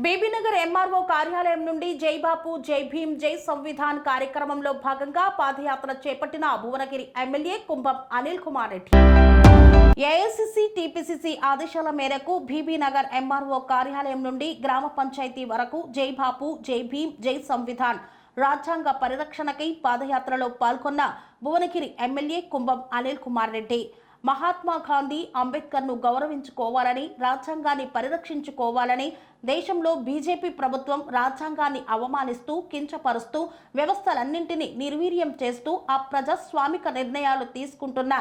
బేబీనగర్ MRO కార్యాలయం నుండి జై బాపు జై భీమ్ జై సంవిధాన్ కార్యక్రమంలో భాగంగా పాదయాత్ర చేపట్టిన భువనగిరి ఎమ్మెల్యే కుంభం అనిల్ కుమార్ రెడ్డి. ఏఐసిసి టీపీసీసీ ఆదేశాల మేరకు బీబీనగర్ ఎంఆర్ఓ కార్యాలయం నుండి గ్రామ పంచాయతీ వరకు జై బాపు జై భీమ్ జై సంవిధాన్ రాజ్యాంగ పరిరక్షణకై పాదయాత్రలో పాల్గొన్న భువనగిరి ఎమ్మెల్యే కుంభం అనిల్ కుమార్ రెడ్డి. మహాత్మా గాంధీ అంబేద్కర్ను గౌరవించుకోవాలని, రాజ్యాంగాన్ని పరిరక్షించుకోవాలని, దేశంలో బీజేపీ ప్రభుత్వం రాజ్యాంగాన్ని అవమానిస్తూ, కించపరుస్తూ, వ్యవస్థలన్నింటినీ నిర్వీర్యం చేస్తూ అప్రజాస్వామిక నిర్ణయాలు తీసుకుంటున్న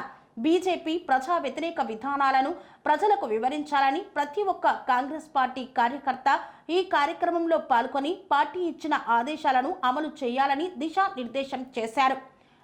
బీజేపీ ప్రజా వ్యతిరేక విధానాలను ప్రజలకు వివరించాలని ప్రతి ఒక్క కాంగ్రెస్ పార్టీ కార్యకర్త ఈ కార్యక్రమంలో పాల్గొని పార్టీ ఇచ్చిన ఆదేశాలను అమలు చేయాలని దిశానిర్దేశం చేశారు.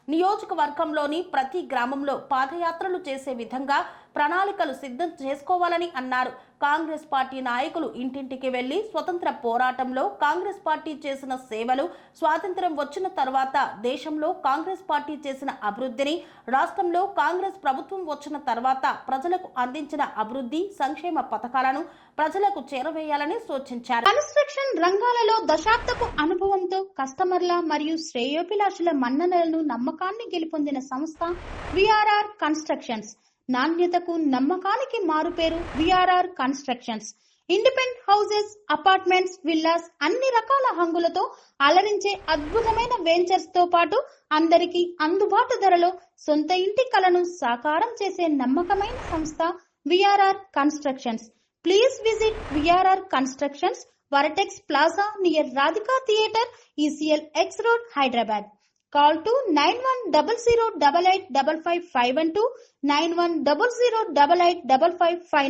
నియోజకవర్గంలోని ప్రతి గ్రామంలో పాదయాత్రలు చేసే విధంగా ప్రణాళికలు సిద్ధం చేసుకోవాలని అన్నారు. కాంగ్రెస్ పార్టీ నాయకులు ఇంటింటికి వెళ్లి స్వతంత్ర పోరాటంలో కాంగ్రెస్ పార్టీ చేసిన సేవలు, స్వాతంత్ర్యం వచ్చిన తర్వాత దేశంలో కాంగ్రెస్ పార్టీ చేసిన అభివృద్ధిని, రాష్ట్రంలో కాంగ్రెస్ ప్రభుత్వం వచ్చిన తర్వాత ప్రజలకు అందించిన అభివృద్ధి సంక్షేమ పథకాలను ప్రజలకు చేరవేయాలని సూచించారు. కన్స్ట్రక్షన్ రంగాలలో దశాబ్దపు అనుభవంతో కస్టమర్ల మరియు శ్రేయోభిలాషుల మన్ననలను, నమ్మకాన్ని గెలుపొందిన సంస్థ విఆర్ఆర్ కన్స్ట్రక్షన్స్. నాణ్యతకు, నమ్మకానికి మారుపేరు VRR constructions. Independent houses, apartments, villas అన్ని రకాల హంగులతో అలరించే అద్భుతమైన వెంచర్స్ తో పాటు అందరికీ అందుబాటు ధరలో సొంత ఇంటి కలను సాకారం చేసే నమ్మకమైన సంస్థ VRR constructions. Please visit VRR constructions, వరటెక్స్ plaza near Radhika theatre, ECL X Road, Hyderabad. Call to 910088555512 9100885559.